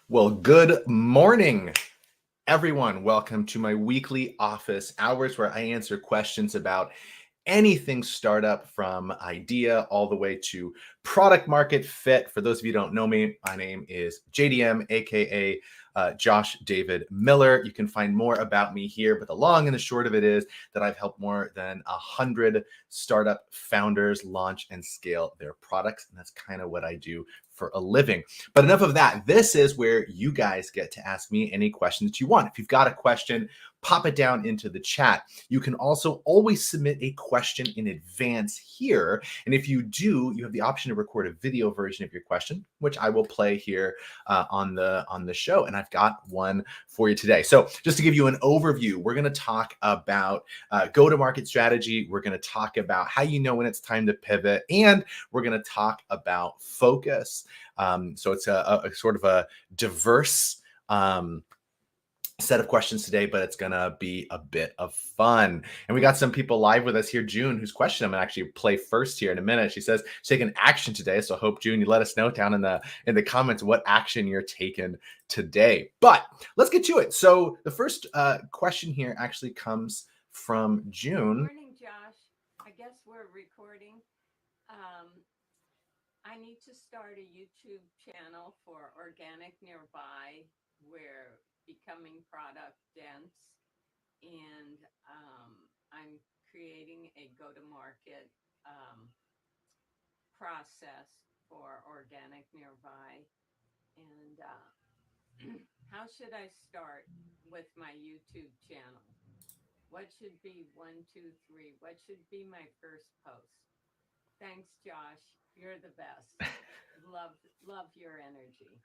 Well, good morning, everyone. Welcome to my weekly office hours where I answer questions about anything startup from idea all the way to product market fit. For those of you who don't know me, my name is JDM, aka Josh David Miller. You can find more about me here, but the long and the short of it is that I've helped more than 100 startup founders launch and scale their products. And that's kind of what I do for a living. But enough of that. This is where you guys get to ask me any questions that you want. If you've got a question, pop it down into the chat. You can also always submit a question in advance here. And if you do, you have the option to record a video version of your question, which I will play here on the show. And I've got one for you today. So just to give you an overview, we're going to talk about go-to-market strategy. We're going to talk about how you know when it's time to pivot, and we're going to talk about focus. So it's a sort of a diverse set of questions today, but it's gonna be a bit of fun. And we got some people live with us here. June, whose question I'm gonna actually play first here in a minute. She says she's taking action today. So I hope, June, you let us know down in the comments what action you're taking today. But let's get to it. So the first question here actually comes from June. Good morning, Josh. I guess we're recording. I need to start a YouTube channel for organic nearby. We're becoming product dense, and I'm creating a go-to-market process for organic nearby. And how should I start with my YouTube channel? What should be 1, 2, 3? What should be my first post? Thanks, Josh. You're the best. Love your energy.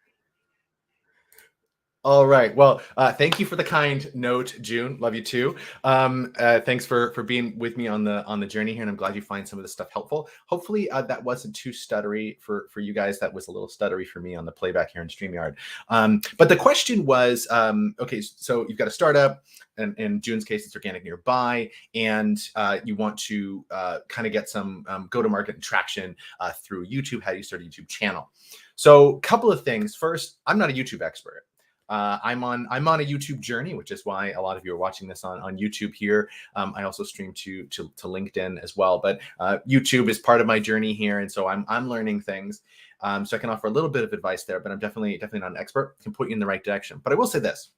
All right. Well, thank you for the kind note, June. Love you too. Thanks for being with me on the journey here, and I'm glad you find some of this stuff helpful. Hopefully, that wasn't too stuttery for you guys. That was a little stuttery for me on the playback here in StreamYard. But the question was, okay, so you've got a startup, and in June's case, it's organic nearby, and you want to kind of get some go-to-market traction through YouTube. How do you start a YouTube channel? So, a couple of things. First, I'm not a YouTube expert. I'm on a YouTube journey, which is why a lot of you are watching this on YouTube here. I also stream to LinkedIn as well, but YouTube is part of my journey here, and so I'm learning things. So I can offer a little bit of advice there, but I'm definitely not an expert. I can put you in the right direction. But I will say this: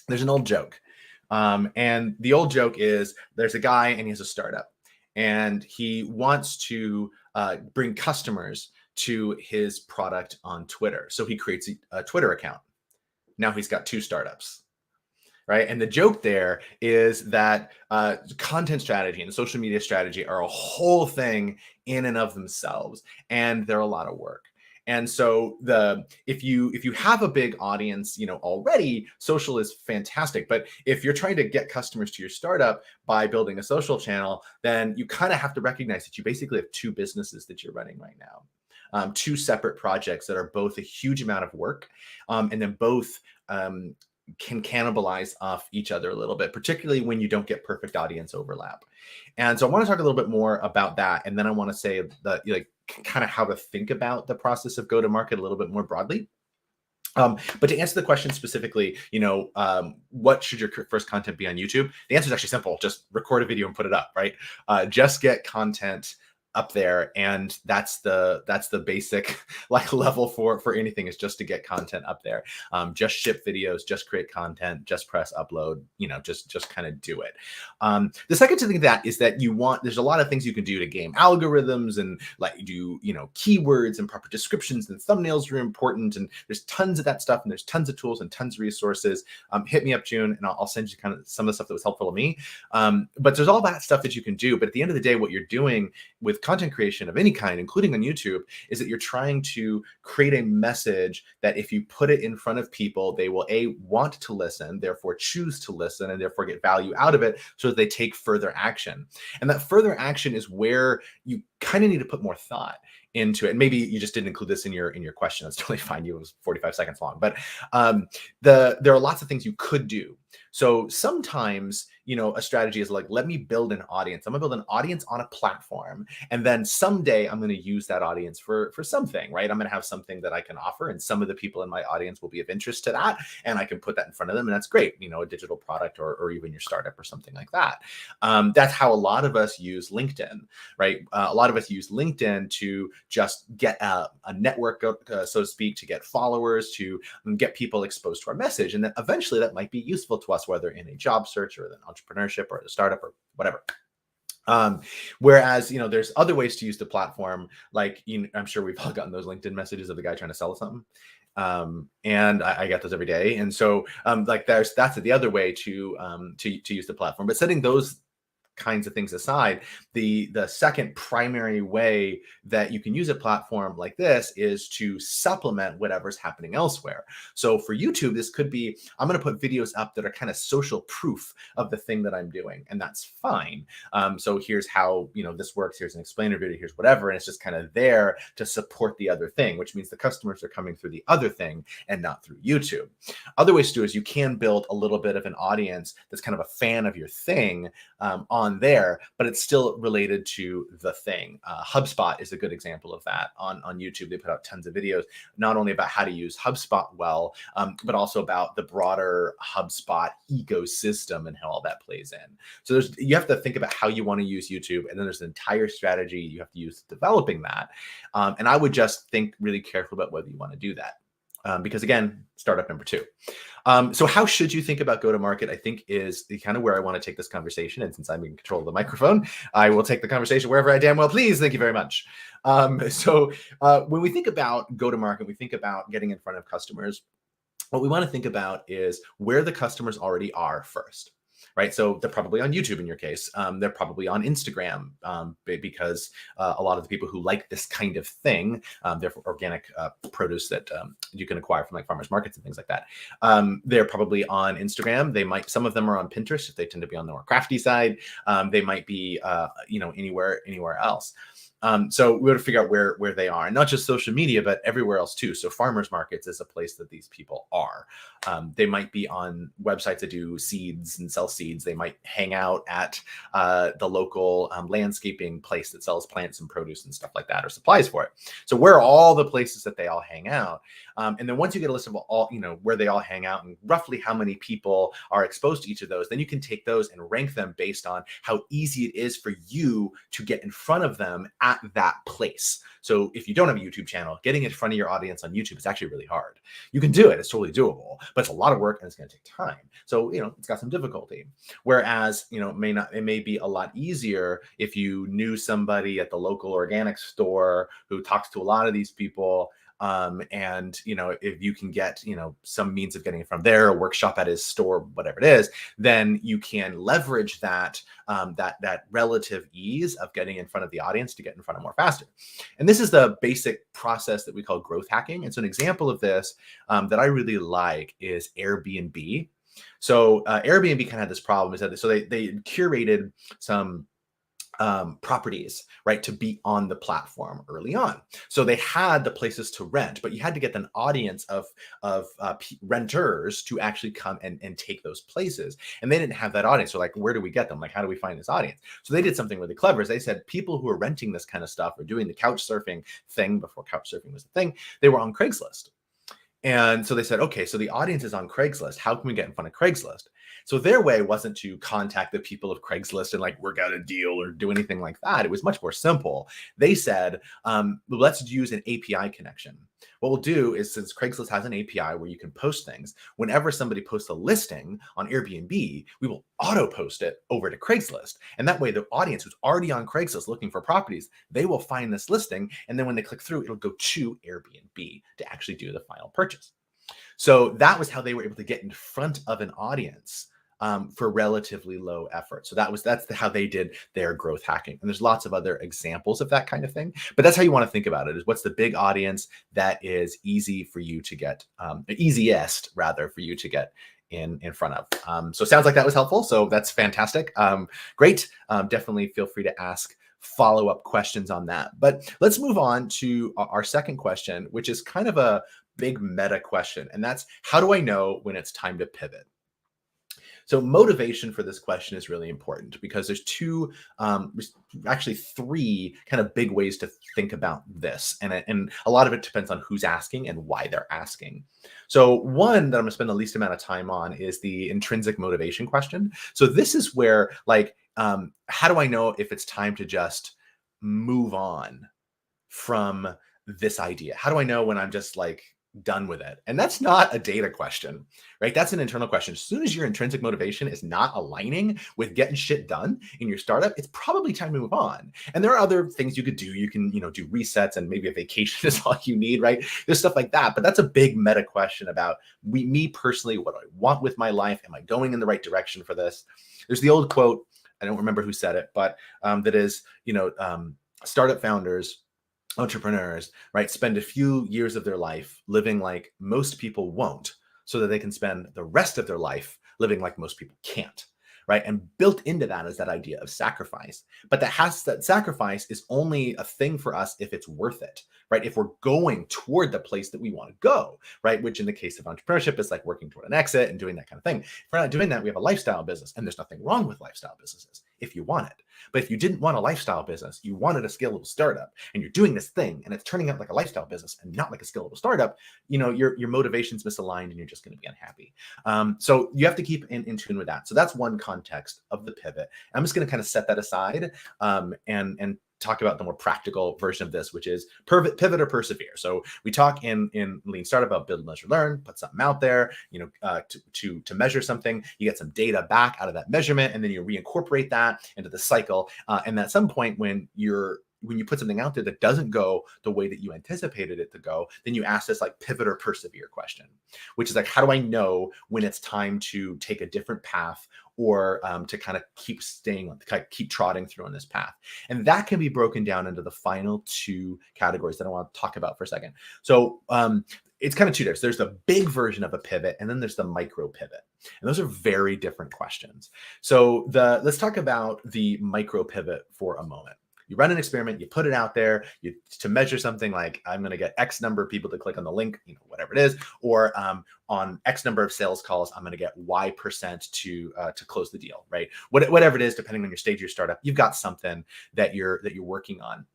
there's an old joke, and the old joke is there's a guy and he has a startup, and he wants to bring customers to his product on Twitter. So he creates a Twitter account. Now he's got 2 startups, right? And the joke there is that content strategy and social media strategy are a whole thing in and of themselves, and they're a lot of work. And so if you have a big audience, already, social is fantastic. But if you're trying to get customers to your startup by building a social channel, then you kind of have to recognize that you basically have 2 businesses that you're running right now. 2 separate projects that are both a huge amount of work, and then both can cannibalize off each other a little bit, particularly when you don't get perfect audience overlap. And so I want to talk a little bit more about that, and then I want to say that, kind of how to think about the process of go-to-market a little bit more broadly. But to answer the question specifically, what should your first content be on YouTube? The answer is actually simple: just record a video and put it up, right? Just get content up there, and that's the basic level for anything, is just to get content up there. Just ship videos, just create content, just press upload, just kind of do it. The second thing that is that there's a lot of things you can do to game algorithms, and do keywords and proper descriptions, and thumbnails are important, and there's tons of that stuff, and there's tons of tools and tons of resources. Hit me up, June, and I'll send you kind of some of the stuff that was helpful to me. But there's all that stuff that you can do. But at the end of the day, what you're doing with content creation of any kind, including on YouTube, is that you're trying to create a message that if you put it in front of people, they will want to listen, therefore choose to listen, and therefore get value out of it, so that they take further action. And that further action is where you kind of need to put more thought into it. And maybe you just didn't include this in your question. That's totally fine. It was 45 seconds long. But there are lots of things you could do. So sometimes, a strategy is like, let me build an audience. I'm gonna build an audience on a platform, and then someday I'm gonna use that audience for something, right? I'm gonna have something that I can offer, and some of the people in my audience will be of interest to that, and I can put that in front of them, and that's great. A digital product or even your startup or something like that. That's how a lot of us use LinkedIn, right? A lot of us use LinkedIn to just get a network, so to speak, to get followers, to get people exposed to our message. And then eventually that might be useful to us, whether in a job search or an entrepreneurship or a startup or whatever. Whereas, there's other ways to use the platform. Like, I'm sure we've all gotten those LinkedIn messages of the guy trying to sell us something. And I get those every day. And so, like, that's the other way to use the platform. But setting those kinds of things aside, the second primary way that you can use a platform like this is to supplement whatever's happening elsewhere. So for YouTube, this could be, I'm going to put videos up that are kind of social proof of the thing that I'm doing, and that's fine. So here's how this works. Here's an explainer video. Here's whatever, and it's just kind of there to support the other thing, which means the customers are coming through the other thing and not through YouTube. Other ways to do is you can build a little bit of an audience that's kind of a fan of your thing on there, but it's still related to the thing. HubSpot is a good example of that. On YouTube, they put out tons of videos, not only about how to use HubSpot well, but also about the broader HubSpot ecosystem and how all that plays in. So you have to think about how you want to use YouTube, and then there's an entire strategy you have to use developing that. And I would just think really careful about whether you want to do that. Because again, startup number 2. So how should you think about go-to-market, I think, is kind of where I want to take this conversation. And since I'm in control of the microphone, I will take the conversation wherever I damn well please. Thank you very much. So when we think about go-to-market, we think about getting in front of customers. What we want to think about is where the customers already are first. Right. So they're probably on YouTube in your case. They're probably on Instagram because a lot of the people who like this kind of thing, they're organic produce that you can acquire from like farmers markets and things like that. They're probably on Instagram. Some of them are on Pinterest if they tend to be on the more crafty side. They might be, anywhere else. So we have to figure out where they are, and not just social media, but everywhere else too. So farmers markets is a place that these people are. They might be on websites that do seeds and sell seeds. They might hang out at the local landscaping place that sells plants and produce and stuff like that, or supplies for it. So where are all the places that they all hang out? And then once you get a list of all, where they all hang out and roughly how many people are exposed to each of those, then you can take those and rank them based on how easy it is for you to get in front of them at that place. So if you don't have a YouTube channel, getting in front of your audience on YouTube is actually really hard. You can do it. It's totally doable, but it's a lot of work and it's going to take time. So, it's got some difficulty. Whereas, it may be a lot easier if you knew somebody at the local organic store who talks to a lot of these people. And if you can get some means of getting it from there, a workshop at his store, whatever it is, then you can leverage that that relative ease of getting in front of the audience to get in front of more faster. And this is the basic process that we call growth hacking. And so an example of this that I really like is Airbnb. So Airbnb kind of had this problem, is that so they curated some properties, right, to be on the platform early on. So they had the places to rent, but you had to get an audience of renters to actually come and take those places. And they didn't have that audience. So like, where do we get them? Like, how do we find this audience? So they did something really clever. Is they said people who are renting this kind of stuff or doing the couch surfing thing before couch surfing was a thing, they were on Craigslist. And so they said, okay, so the audience is on Craigslist. How can we get in front of Craigslist? So their way wasn't to contact the people of Craigslist and like work out a deal or do anything like that. It was much more simple. They said, let's use an API connection. What we'll do is, since Craigslist has an API where you can post things, whenever somebody posts a listing on Airbnb, we will auto post it over to Craigslist. And that way the audience who's already on Craigslist looking for properties, they will find this listing. And then when they click through, it'll go to Airbnb to actually do the final purchase. So that was how they were able to get in front of an audience for relatively low effort. So that's how they did their growth hacking. And there's lots of other examples of that kind of thing. But that's how you want to think about it: is what's the big audience that is easy for you to get, easiest rather for you to get in front of. So it sounds like that was helpful. So that's fantastic. Great. Definitely feel free to ask follow-up questions on that. But let's move on to our second question, which is kind of a big meta question. And that's, how do I know when it's time to pivot? So motivation for this question is really important because there's actually three kind of big ways to think about this. And a lot of it depends on who's asking and why they're asking. So one that I'm gonna spend the least amount of time on is the intrinsic motivation question. So this is where how do I know if it's time to just move on from this idea? How do I know when I'm just like done with it? And that's not a data question, right? That's an internal question. As soon as your intrinsic motivation is not aligning with getting shit done in your startup, it's probably time to move on. And there are other things you could do. You can, do resets, and maybe a vacation is all you need, right? There's stuff like that. But that's a big meta question about me personally. What do I want with my life? Am I going in the right direction for this? There's the old quote. I don't remember who said it, but that is, startup founders, entrepreneurs, right, spend a few years of their life living like most people won't, so that they can spend the rest of their life living like most people can't, right? And built into that is that idea of sacrifice. But that sacrifice is only a thing for us if it's worth it, right? If we're going toward the place that we want to go, right? Which in the case of entrepreneurship is like working toward an exit and doing that kind of thing. If we're not doing that, we have a lifestyle business, and there's nothing wrong with lifestyle businesses if you want it. But if you didn't want a lifestyle business, you wanted a scalable startup, and you're doing this thing and it's turning out like a lifestyle business and not like a scalable startup, your motivation's misaligned and you're just going to be unhappy. So you have to keep in tune with that. So that's one context of the pivot. I'm just going to kind of set that aside and talk about the more practical version of this, which is pivot or persevere. So we talk in Lean Startup about build, measure, learn, put something out there, to measure something. You get some data back out of that measurement, and then you reincorporate that into the cycle. And at some point when you put something out there that doesn't go the way that you anticipated it to go, then you ask this like pivot or persevere question, which is like, how do I know when it's time to take a different path, or to kind of keep trotting through on this path? And that can be broken down into the final two categories that I want to talk about for a second. So it's kind of two types. There's the big version of a pivot, and then there's the micro pivot. And those are very different questions. So let's talk about the micro pivot for a moment. You run an experiment, you put it out there, to measure something like, I'm going to get X number of people to click on the link, whatever it is, or on X number of sales calls, I'm going to get Y% to close the deal, right? Whatever it is, depending on your stage of your startup, you've got something that you're working on,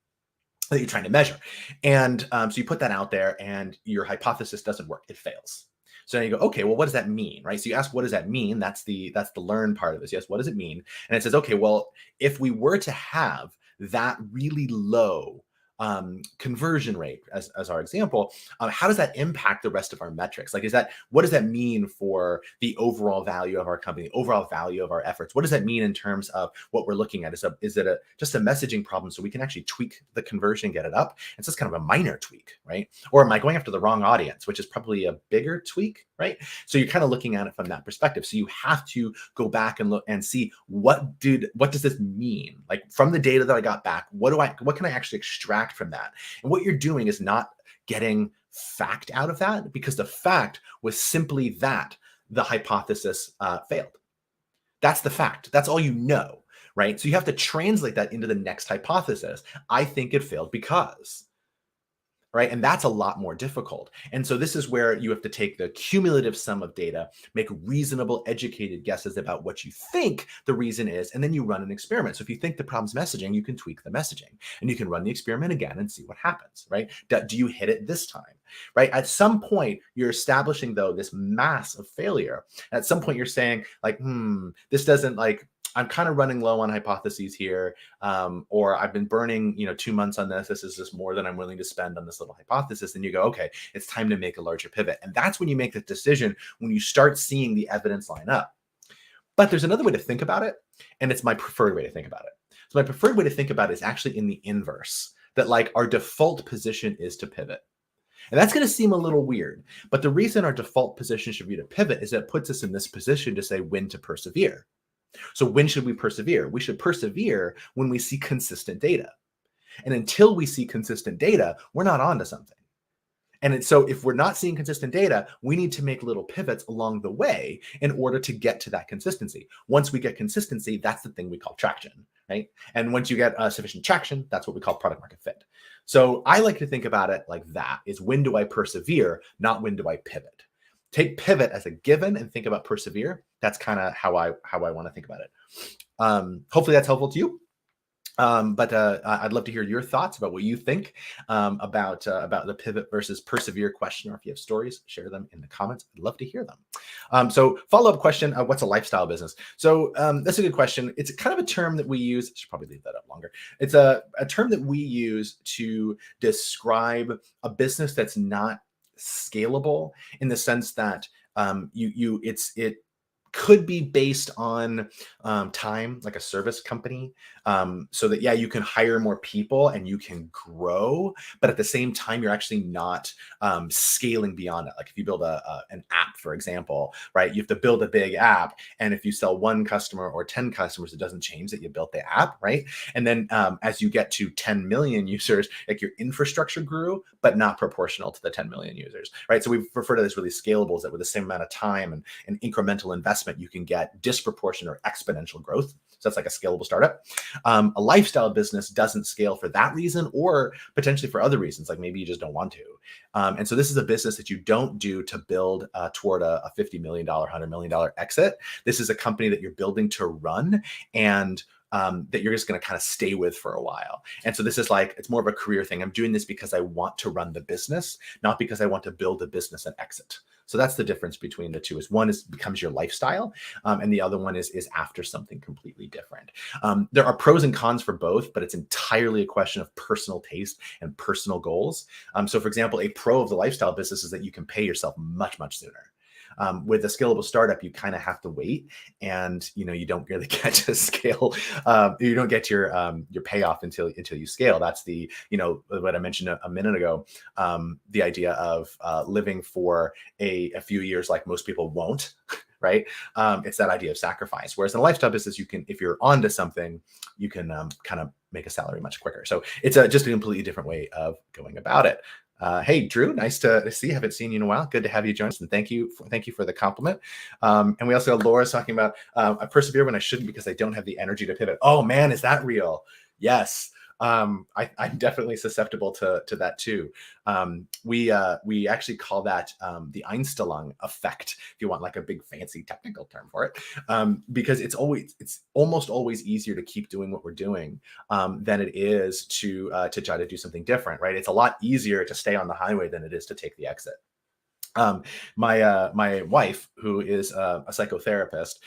that you're trying to measure. And so you put that out there, and your hypothesis doesn't work, it fails. So now you go, okay, well, what does that mean, right? So you ask, what does that mean? That's the learn part of this. Yes, what does it mean? And it says, okay, well, if we were to have that really low conversion rate as our example, how does that impact the rest of our metrics? Like, what does that mean for the overall value of our company, overall value of our efforts? What does that mean in terms of what we're looking at? Is it just a messaging problem, so we can actually tweak the conversion, get it up? It's just kind of a minor tweak, right? Or am I going after the wrong audience, which is probably a bigger tweak, right? So you're kind of looking at it from that perspective. So you have to go back and look and see what does this mean? Like, from the data that I got back, what can I actually extract from that? And what you're doing is not getting fact out of that, because the fact was simply that the hypothesis failed. That's the fact. That's all you know, right? So you have to translate that into the next hypothesis. I think it failed because, right? And that's a lot more difficult. And so this is where you have to take the cumulative sum of data, make reasonable, educated guesses about what you think the reason is, and then you run an experiment. So if you think the problem's messaging, you can tweak the messaging, and you can run the experiment again and see what happens, right? Do you hit it this time, right? At some point, you're establishing, though, this mass of failure. At some point, you're saying, like, this doesn't, like, I'm kind of running low on hypotheses here, or I've been burning, 2 months on this. This is just more than I'm willing to spend on this little hypothesis. And you go, okay, it's time to make a larger pivot. And that's when you make the decision, when you start seeing the evidence line up. But there's another way to think about it, and it's my preferred way to think about it. So my preferred way to think about it is actually in the inverse, that like our default position is to pivot. And that's going to seem a little weird, but the reason our default position should be to pivot is that it puts us in this position to say when to persevere. So when should we persevere? We should persevere when we see consistent data. And until we see consistent data, we're not onto something. And so if we're not seeing consistent data, we need to make little pivots along the way in order to get to that consistency. Once we get consistency, that's the thing we call traction, right? And once you get sufficient traction, that's what we call product market fit. So I like to think about it like that, is when do I persevere, not when do I pivot? take pivot as a given and think about persevere. That's kind of how I want to think about it. Hopefully that's helpful to you. But I'd love to hear your thoughts about what you think about the pivot versus persevere question, or if you have stories, share them in the comments. I'd love to hear them. So follow-up question, what's a lifestyle business? So that's a good question. It's kind of a term that we use. I should probably leave that up longer. It's a term that we use to describe a business that's not scalable, in the sense that it could be based on time, like a service company, so that, yeah, you can hire more people and you can grow, but at the same time, you're actually not scaling beyond it. Like if you build an app, for example, right, you have to build a big app. And if you sell one customer or 10 customers, it doesn't change that you built the app, right? And then as you get to 10 million users, like your infrastructure grew, but not proportional to the 10 million users, right? So we refer to this really scalable, is that with the same amount of time and incremental investment, you can get disproportionate or exponential growth. So that's like a scalable startup. A lifestyle business doesn't scale for that reason, or potentially for other reasons, like maybe you just don't want to. And so this is a business that you don't do to build toward a $50 million, $100 million exit. This is a company that you're building to run, and that you're just going to kind of stay with for a while. And so this is like, it's more of a career thing. I'm doing this because I want to run the business, not because I want to build a business and exit. So that's the difference between the two. Is one is becomes your lifestyle, and the other one is after something completely different. There are pros and cons for both, but it's entirely a question of personal taste and personal goals. So for example, a pro of the lifestyle business is that you can pay yourself much, much sooner. With a scalable startup, you kind of have to wait, and you don't really get to scale. You don't get your payoff until you scale. That's the what I mentioned a minute ago. The idea of living for a few years, like most people won't. Right? It's that idea of sacrifice. Whereas in a lifestyle business, you can, if you're onto something, you can kind of make a salary much quicker. So it's just a completely different way of going about it. Hey, Drew, nice to see. Haven't seen you in a while. Good to have you join us, and thank you for the compliment. And we also have Laura talking about I persevere when I shouldn't because I don't have the energy to pivot. Oh man, is that real? Yes. I'm definitely susceptible to that too. We actually call that the Einstellung effect, if you want like a big fancy technical term for it, because it's almost always easier to keep doing what we're doing than it is to try to do something different, right? It's a lot easier to stay on the highway than it is to take the exit. My wife, who is a psychotherapist,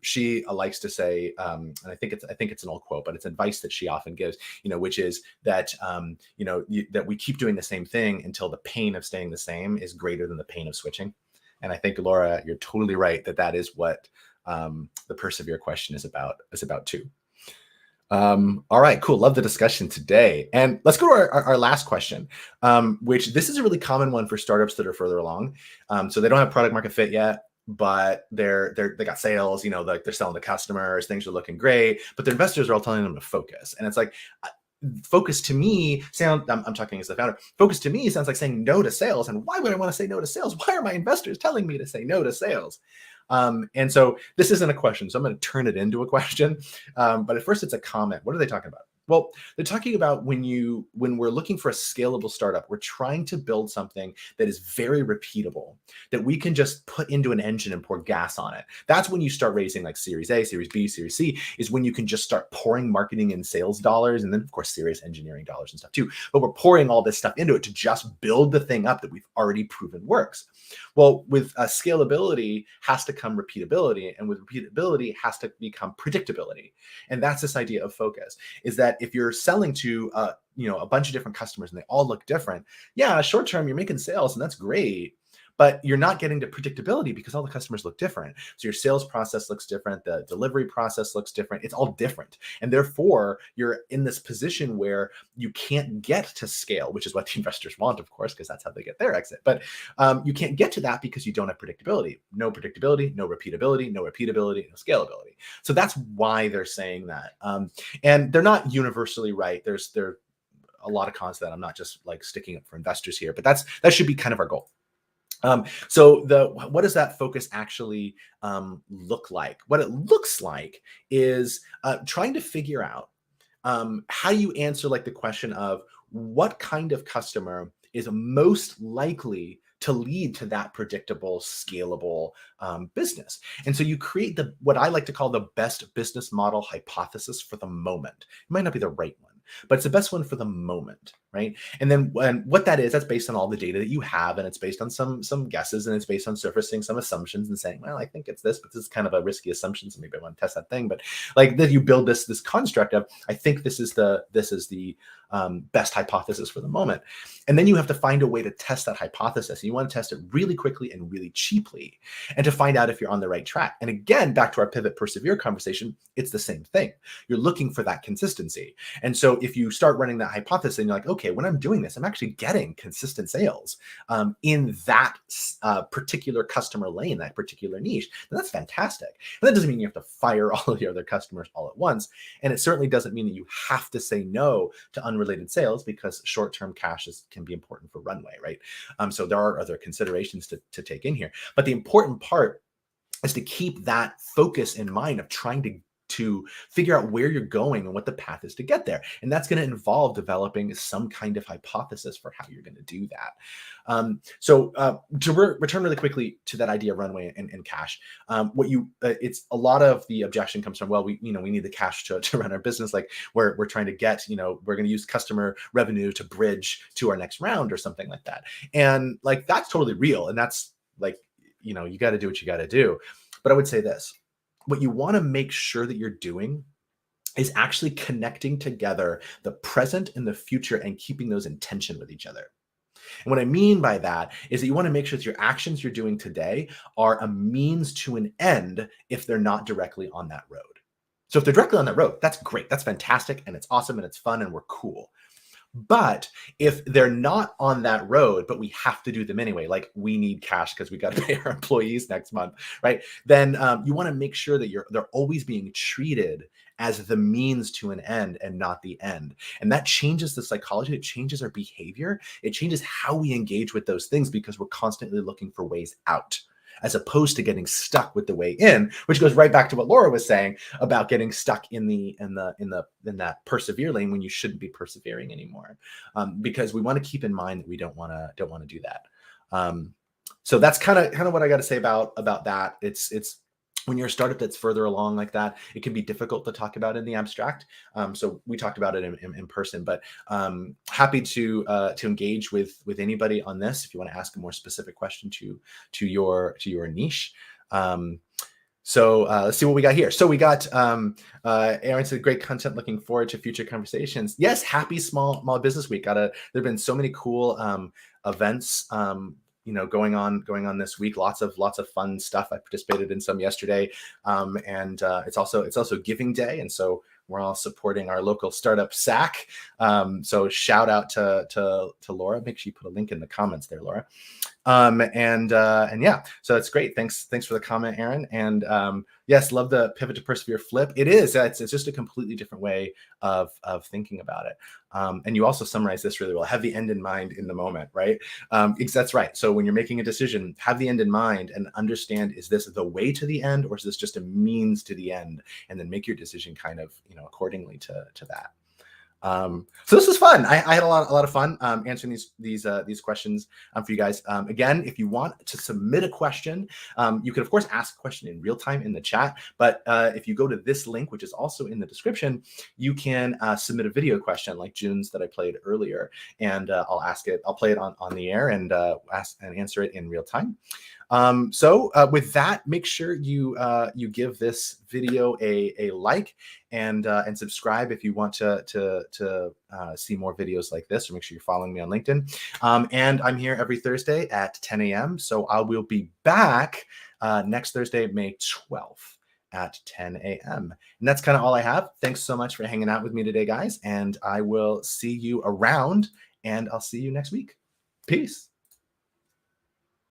she likes to say, and I think it's an old quote, but it's advice that she often gives, which is that that we keep doing the same thing until the pain of staying the same is greater than the pain of switching. And I think, Laura, you're totally right that is what the persevere question is about too. All right, cool. Love the discussion today. And let's go to our last question, which this is a really common one for startups that are further along. So they don't have product market fit yet, but they got sales, like they're selling to customers, things are looking great, but their investors are all telling them to focus. And it's like, focus to me I'm talking as the founder, focus to me sounds like saying no to sales. And why would I want to say no to sales? Why are my investors telling me to say no to sales? And so this isn't a question, so I'm going to turn it into a question. But at first it's a comment. What are they talking about? Well, they're talking about when we're looking for a scalable startup, we're trying to build something that is very repeatable, that we can just put into an engine and pour gas on it. That's when you start raising like Series A, Series B, Series C, is when you can just start pouring marketing and sales dollars, and then of course serious engineering dollars and stuff too. But we're pouring all this stuff into it to just build the thing up that we've already proven works. Well, with scalability has to come repeatability, and with repeatability has to become predictability. And that's this idea of focus, is that if you're selling to a bunch of different customers and they all look different, yeah, short term you're making sales and that's great, but you're not getting to predictability because all the customers look different. So your sales process looks different, the delivery process looks different, it's all different. And therefore you're in this position where you can't get to scale, which is what the investors want, of course, because that's how they get their exit. But you can't get to that because you don't have predictability. No predictability, no repeatability, no repeatability, no scalability. So that's why they're saying that. And they're not universally right. There's a lot of cons to that. I'm not just like sticking up for investors here, but that should be kind of our goal. So what does that focus actually look like? What it looks like is trying to figure out how you answer like the question of what kind of customer is most likely to lead to that predictable, scalable business. And so you create what I like to call the best business model hypothesis for the moment. It might not be the right one, but it's the best one for the moment, right? And then what that is, that's based on all the data that you have, and it's based on some guesses, and it's based on surfacing some assumptions and saying, well, I think it's this, but this is kind of a risky assumption, so maybe I want to test that thing. But like that, you build this construct of, I think this is the best hypothesis for the moment. And then you have to find a way to test that hypothesis. You want to test it really quickly and really cheaply, and to find out if you're on the right track. And again, back to our pivot persevere conversation, it's the same thing. You're looking for that consistency. And so if you start running that hypothesis and you're like, okay, when I'm doing this, I'm actually getting consistent sales in that particular customer lane, that particular niche, then that's fantastic. And that doesn't mean you have to fire all of your other customers all at once. And it certainly doesn't mean that you have to say no to unrelated sales, because short-term cash can be important for runway, right? So there are other considerations to take in here. But the important part is to keep that focus in mind of trying to figure out where you're going and what the path is to get there. And that's going to involve developing some kind of hypothesis for how you're going to do that. So to return really quickly to that idea of runway and cash, it's a lot of the objection comes from, well, we need the cash to run our business. Like we're trying to get, we're going to use customer revenue to bridge to our next round or something like that. And like, that's totally real. And that's like, you got to do what you got to do. But I would say this: what you want to make sure that you're doing is actually connecting together the present and the future and keeping those in tension with each other. And what I mean by that is that you want to make sure that your actions you're doing today are a means to an end if they're not directly on that road. So if they're directly on that road, that's great. That's fantastic. And it's awesome. And it's fun. And we're cool. But if they're not on that road, but we have to do them anyway, like we need cash because we got to pay our employees next month, right? Then you want to make sure that they're always being treated as the means to an end and not the end. And that changes the psychology. It changes our behavior. It changes how we engage with those things, because we're constantly looking for ways out, as opposed to getting stuck with the way in, which goes right back to what Laura was saying about getting stuck in that persevere lane when you shouldn't be persevering anymore, because we want to keep in mind that we don't want to do that. So that's kind of what I got to say about that. It's when you're a startup that's further along like that, it can be difficult to talk about in the abstract. So we talked about it in person, but happy to engage with anybody on this if you want to ask a more specific question to your niche. So let's see what we got here. So we got Aaron said, great content. Looking forward to future conversations. Yes, happy Small Business Week. There've been so many cool events going on this week. Lots of fun stuff. I participated in some yesterday, and it's also Giving Day, and so we're all supporting our local startup SAC. So shout out to Laura. Make sure you put a link in the comments there, Laura. And yeah, so that's great. Thanks for the comment, Aaron. And yes, love the pivot to persevere flip. It is. It's just a completely different way of thinking about it. And you also summarize this really well. Have the end in mind in the moment, right? That's right. So when you're making a decision, have the end in mind and understand, is this the way to the end, or is this just a means to the end? And then make your decision kind of, accordingly to that. So this was fun. I had a lot of fun answering these questions for you guys. Again, if you want to submit a question, you can of course ask a question in real time in the chat. But if you go to this link, which is also in the description, you can submit a video question like June's that I played earlier, and I'll ask it. I'll play it on the air and ask and answer it in real time. So with that, make sure you give this video a like and subscribe if you want to see more videos like this, or make sure you're following me on LinkedIn. And I'm here every Thursday at 10 a.m. So I will be back next Thursday, May 12th at 10 a.m. And that's kind of all I have. Thanks so much for hanging out with me today, guys. And I will see you around, and I'll see you next week. Peace.